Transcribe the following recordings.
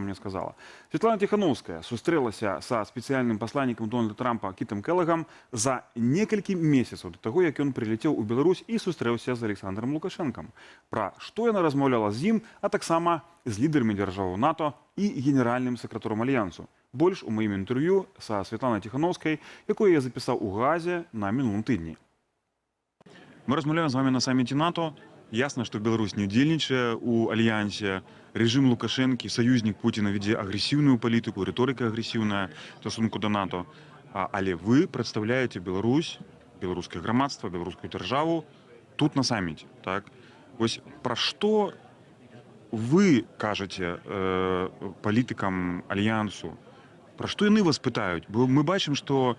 мне сказала. Светлана Тихановская сустрэлася са спецыяльным пасланнікам Дональда Трампа Кітам Келагам за некалькі месяцаў да таго, як ён прилетел у Беларусь і сустрэўся з Александром Лукашенком. Пра што яна размаўляла з ім, а таксама з лідарамі дзяржаваў НАТО і генеральным сакратаром альянсу. Больш у маім інтэрв'ю са Светланай Тихановскай, якое я запісаў у Газе на мінулым тыдні. Мы размаўляем з вами на самміце НАТО. Ясно, что Беларусь не удзельнічае у альянсе. Режим Лукашенко, союзник Путина, веде агрессивную политику, риторика агрессивная в стосунку до НАТО. Але вы представляете Беларусь, белорусское громадство, белорусскую державу тут на самміті. Так? Ось про что вы кажете політикам альянсу? Про что яны вас пытают? Бо мы бачим, что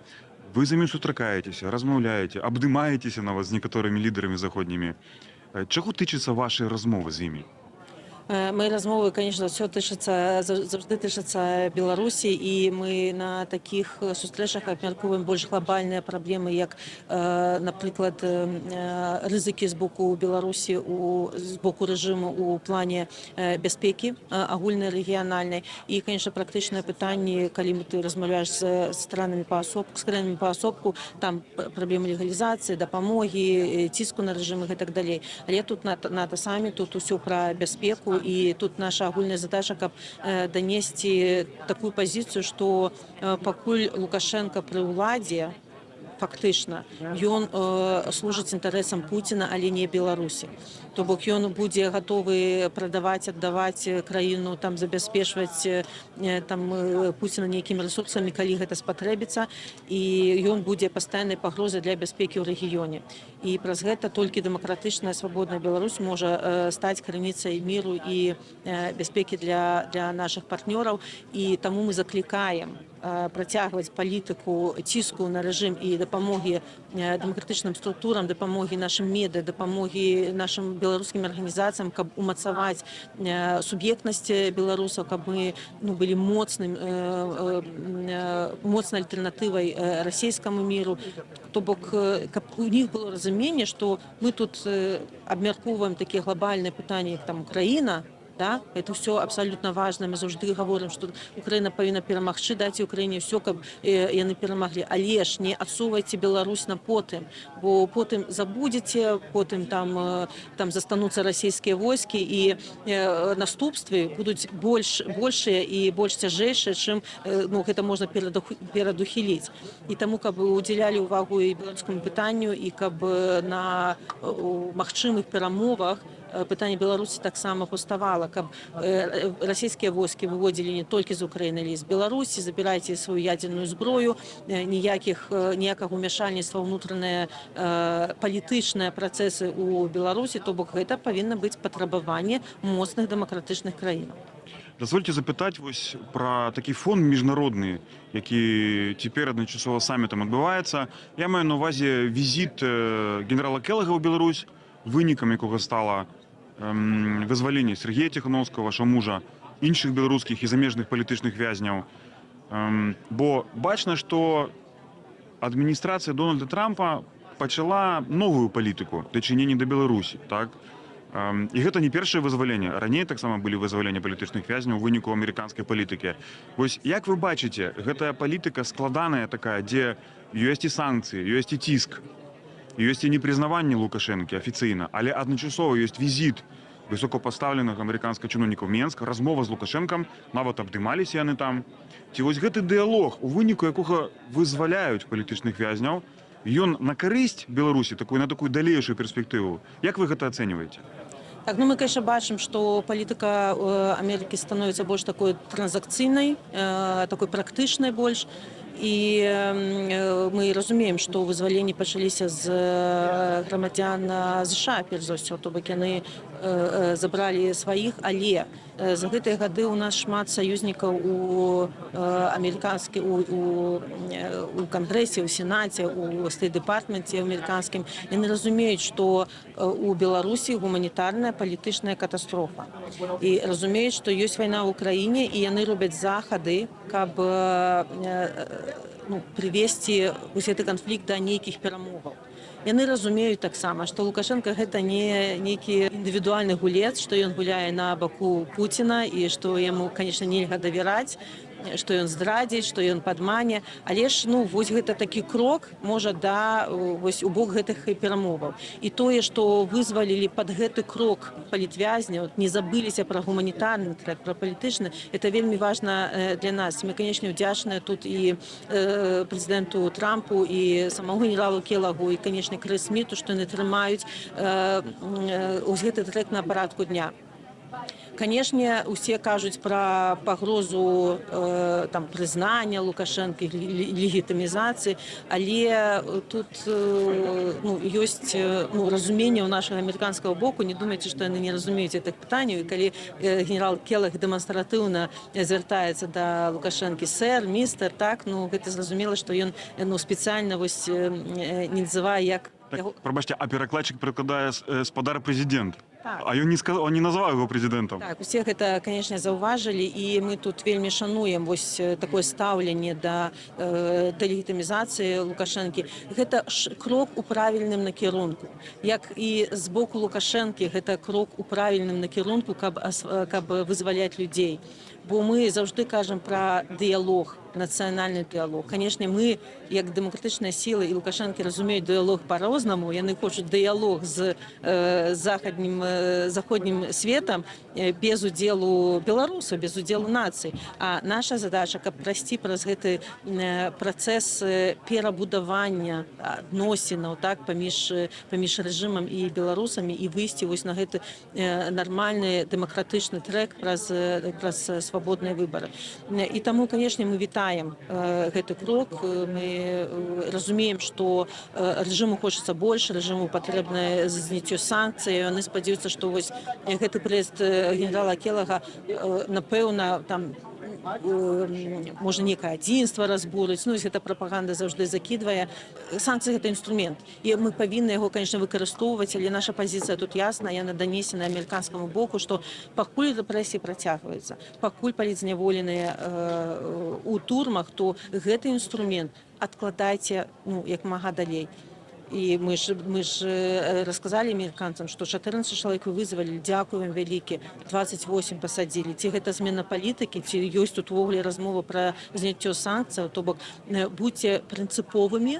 вы за імі сустракаецеся, размаўляеце, абдымаецеся на вас з некаторымі лідарамі заходнімі. Чаго тычыцца вашай размовы з імі? Мои размовы, конечно, все завжди тычацца Беларусі, і мы на таких сустрэчах абмяркоўваем больш глобальныя праблемы, як, напрыклад, рызыкі з боку Беларусі, з боку рэжыму у плане бяспекі агульнай рэгіянальнай. І, конечно, практычныя пытанні, калі ты размаўляеш з кранамі паасобку, там праблемы легалізацыі, дапамогі, ціску на рэжым і так далей. Але тут НАТО самі, тут усё пра бяспеку. И тут наша агульная задача, каб донести такую позицию, что пакуль Лукашенко при ўладзе, фактычна, ён служыць інтарэсам Пуціна, але не Беларусі. То бок ён будзе гатовы прадаваць, аддаваць краіну, там забяспечваць там Пуціна нейкімі рэсурсамі, калі гэта спатрэбіцца, і ён будзе пастаяннай пагрозай для бяспекі ў рэгіёне. І праз гэта толькі дэмакратычная свабодная Беларусь можа стаць крыніцай міру і бяспекі для нашых партнёраў. І таму мы заклікаем працягваць палітыку ціску на рэжым і дапамогі дэмакратычным структурам, дапамогі нашым медыа, дапамогі нашым беларускім арганізацыям, каб умацаваць суб'ектнасць беларусаў, каб мы былі моцнай альтэрнатывай расійскаму міру. То бок, каб у них было разуменне, што мы тут абмяркоўваем такія глобальныя пытанні, як там Украіна. Да? Это все абсолютно важно. Мы завжди говорим, что Украина повинна перамагчы, дайте Украине все, каб яны перамаглі. Але ж не адсувайце Беларусь на потым, бо потым забудзеце, потым там застануцца расійскія войскі, і наступствы будуць большыя і больш цяжэйшыя, чым гэта можна перадухіліць. І таму, каб удзялялі ўвагу і беларускаму пытанню, і каб на магчымых перамовах пытанне Беларусі таксама паставала, каб расійскія войскі выводзілі не толькі з Украіны, але і з Беларусі, забірайце сваю ядзерную зброю, ніякага ўмяшальніцтва ўнутраныя палітычныя працэсы ў Беларусі, то бок гэта павінна быць патрабаванне моцных дэмакратычных краінаў. Дазвольце запытаць вось пра такі фон міжнародны, які цяпер адначасова саммітам адбываецца. Я маю на ўвазе візіт генерала Келага ў Беларусь, вынікам якога стала вызваленне Сергея Тихановского, вашего мужа, іншых беларускіх і замежных палітычных вязняў. Бо бачна, што адміністрацыя Дональда Трампа пачала новую палітыку дачынення да Беларусі. Так? І гэта не першае вызваленне. Раней таксама былі вызваленні палітычных вязняў у выніку амерыканскай палітыкі. Вось як вы бачыце, гэтая палітыка складаная такая, дзе ёсць і санкцыі, ёсць і ціск, ёсць і непрызнаванне Лукашэнкі афіцыйна, але адначасова ёсць візіт высокапастаўленых амерыканскіх чыноўнікаў Менска, размова з Лукашэнкам, нават абдымаліся яны там. Ці вось гэты дыялог, у выніку якога вызваляюць палітычных вязняў, ён на карысць Беларусі, на такую далейшую перспектыву. Як вы гэта ацэньваеце? Так, мы, конечно, бачым, што палітыка Амерыкі становіцца больш такой транзакцыйнай, такой практычнай больш. І мы разумеем, што вызваленні пачаліся з грамадзян ЗША, перш за ўсё, то бок яны забралі сваіх, але за гэтыя гады у нас шмат саюзнікаў у Кангрэсе, у Сенаце, у Стэйт-дэпартменце амерыканскім. Яны разумеюць, што у Беларусі гуманітарная палітычная катастрофа. І разумеюць, што ёсць вайна ў краіне, і яны робяць захады, каб ну, прывесці вось гэты канфлікт да нейкіх перамоваў. Яны разумеюць таксама, што Лукашенко гэта не нейкі індывідуальны гулец, што ён гуляе на баку Пуціна і што яму, канешне, нельга давяраць, што ён здрадзіць, што ён падмане, але ж ну вось гэта такі крок можа да вось у бок гэтых перамоваў. І тое, што вызвалілі пад гэты крок палітвязня, не забыліся пра гуманітарны трек, пра палітычны, это вельмі важна для нас. Мы, канешне, удзячныя тут і прэзідэнту Трампу, і самому генералу Келагу, і, канешне, Крыс Сміту, што яны трымаюць ось гэты трек на парадку дня. Канешне, усе кажуць пра пагрозу там прызнання Лукашэнкі, легітымізацыі, але тут ну, ёсць ну, разуменне ў нашага амерыканскага боку. Не думайце, што яны не разумеюць гэтых пытанняў. І калі генерал Келаг дэманстратыўна звяртаецца да Лукашэнкі сэр, містер, так, ну гэта зразумела, што ён ну, спецыяльна вось не называе як Так, пробачте, а перакладчик перакладае спадар прэзідэнт. Так. А ён не назваў яго прэзідэнтам. Так, усе гэта, канешне, заўважылі, і мы тут вельмі шануем вось такое стаўленне да легітымізацыі Лукашэнкі. Гэта крок у правільным накірунку. Як і з боку Лукашэнкі, гэта крок у правільным накірунку, каб вызваляць людзей. Бо мы заўжды кажам пра дыялог, нацыянальны дыялог. Канешне, мы, як дэмакратычныя сілы, і Лукашэнкі разумеюць дыялог па-рознаму, яны хочуць дыялог з заходнім светам без удзелу беларусаў, без удзелу нацый. А наша задача, каб прайсці праз гэты працэс перабудавання адносінаў, так, паміж рэжымам і беларусамі, і выйсці вось на гэты нармальны дэмакратычны трэк праз свабодныя выбары. І таму, канешне, мы вітаем гэты крок. Мы разумеем, што рэжыму хочацца больш, рэжыму патрэбна зняццё санкцый. Яны спадзяюцца, што вось гэты прыезд генерала Келага, напэўна, там можа некае адзінства разбурыць. Ну, гэта прапаганда заўжды закідвае. Санкцыі гэта інструмент. І мы павінны яго, канешне, выкарыстоўваць, але наша пазіцыя тут ясна, яна данесена амерыканскаму боку, што пакуль рэпрэсіі працягваюцца, пакуль палітзняволеныя у турмах, то гэты інструмент адкладайце ну, як мага далей. І мы ж расказалі амерыканцам, што 14 чалавек вызвалілі, дзякуем вялікі, 28 пасадзілі. Ці гэта змена палітыкі, ці ёсць тут увогуле размова пра зняццё санкцыяў, то бок будьце прынцыповымі,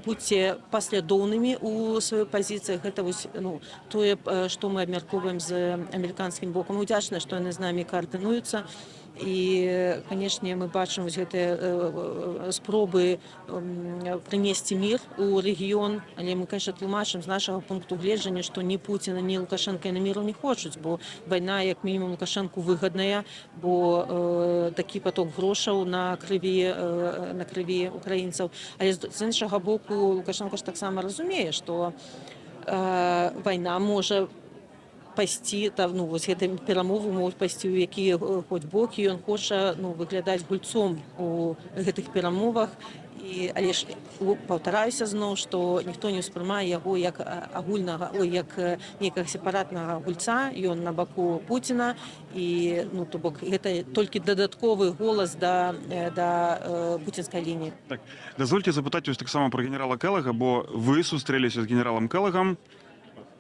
будьце паслядоўнымі ў сваёй пазіцыі. Гэта вось, ну, тое, што мы абмяркоўваем з амерыканскім бокам. Удзячна, што яны з намі каардынуюцца. І, канешне, мы бачым вось гэтыя спробы прынесці мір у рэгіён, але мы, канешне, тлумачым з нашага пункту гледжання, што ні Пуціна, ні Лукашенка на міру не хочуць, бо вайна, як мінімум, Лукашенку выгадная, бо такі поток грошаў на крыві украінцаў. Але з іншага боку, Лукашенко ж таксама разумее, што вайна можа пайсці, ну, вось гэты перамовы могуць пайсці ў які хоць бок, і ён хоча ну, выглядаць гульцом у гэтых перамовах. Але ж паўтараюся зноў, што ніхто не ўспрымае яго як агульнага, як некага сепаратнага гульца, ён на баку Пуціна, і ну, то бок гэта толькі дадатковы голас да пуцінскай лініі. Так, дазвольце запытаць вось таксама пра генерала Келага, бо вы сустрэліся з генералам Келагам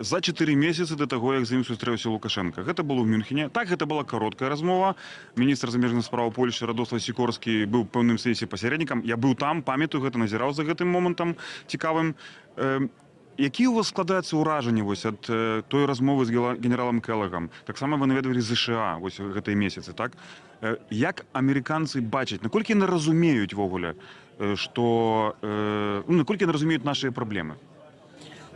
за 4 месяцы до таго, як з ім сустрэўся Лукашенко. Гэта было ў Мюнхене. Так, гэта была кароткая размова. Міністр замежных спраў Польшчы Радослав Сікорскі быў пэўным сэнсе пасярэднікам. Я быў там, памятаю гэта, назіраў за гэтым момантам цікавым. Які у вас складаецца ўражанне вось ад той размовы з генералам Келагам? Таксама вы наведвалі ЗША вось гэтыя месяцы, так? Як амерыканцы бачаць, наколькі яны разумеюць вогуле, што наколькі яны разумеюць нашыя праблемы?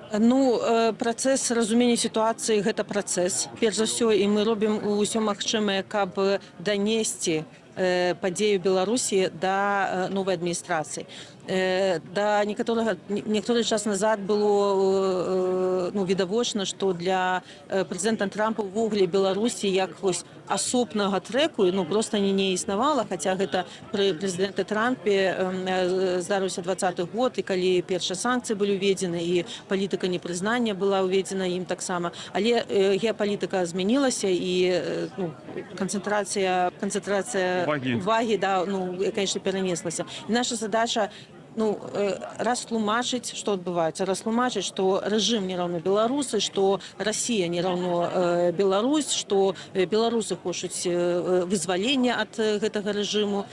Ну, працэс разумення сітуацыі – гэта працэс. Перш за ўсё, і мы робім усё магчымае, каб данесці падзею Беларусі да новай адміністрацыі. Некаторы час назад было відавочна, што для прэзідэнта Трампа ўвогуле Беларусі як асобнага трэку ну просто не існавала, хаця гэта пры прэзідэнте Трампе здарыўся 20-й год, і калі першыя санкцыі былі ўведзены і палітыка непрызнання была ўведзена ім таксама, але геапалітыка змянілася і ну, канцэнтрацыя увагі да, ну, конечно, перанеслася. І наша задача ну, растлумачыць, што адбываецца, растлумачыць, што рэжым не раўно беларусы, што Расія не раўно Беларусь, што беларусы хочуць вызвалення ад гэтага рэжыму.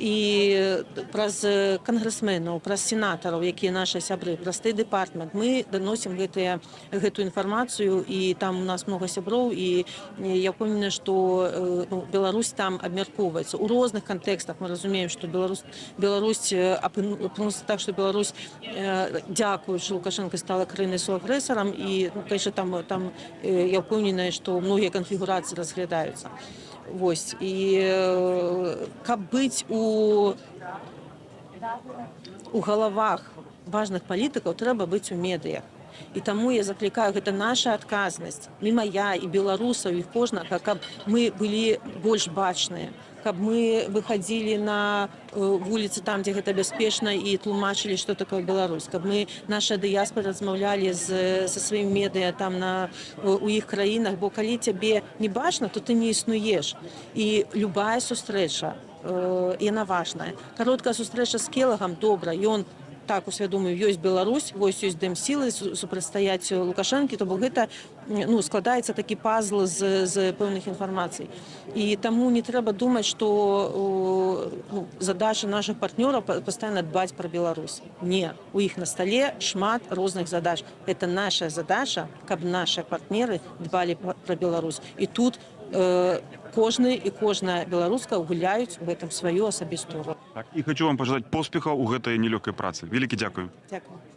І праз кангрэсменаў, праз сенатараў, якія нашы сябры, праз State Department мы даносім гэтую інфармацыю, і там у нас много сяброў, і я ўпэўнена, што ну, Беларусь там абмяркоўваецца. У розных кантэкстах мы разумеем, што Беларусь апынулася так, што Беларусь, дзякуючы Лукашенко, стала краінай суагрэсарам, і, ну, конечно, там я ўпэўненая, што многія канфігурацыі разглядаюцца. Вось, і каб быць у галавах важных палітыкаў, трэба быць у медыях. І таму я заклікаю, гэта наша адказнасць, і моя, і беларусаў, і кожнага, каб мы былі больш бачныя, каб мы выходзілі на вуліцы там, дзе гэта бяспечна, і тлумачылі, што такое Беларусь, каб мы, наша дыяспора, размаўлялі са сваім медыа там у іх краінах, бо калі цябе не бачна, то ты не існуеш. І любая сустрэча, яна важная. Кароткая сустрэча з Келагам, добра, ён так усвядоміў, ёсць Беларусь, вось ёсць дэмсілы супрацьстаяць Лукашэнкі, то бок гэта ну, складаецца такі пазл з пэўных інфармацый. І таму не трэба думаць, што ну, задача нашых партнёраў пастаянна дбаць пра Беларусь. Не, у іх на стале шмат розных задач. Гэта наша задача, каб нашыя партнеры дбалі пра Беларусь. І тут кожны і кожная беларуска гуляюць у гэтым сваю асабістую роль. Так, і хочу вам пажадаць поспехаў у гэтай нелёгкай працы. Вялікі дзякуй. Дзякую.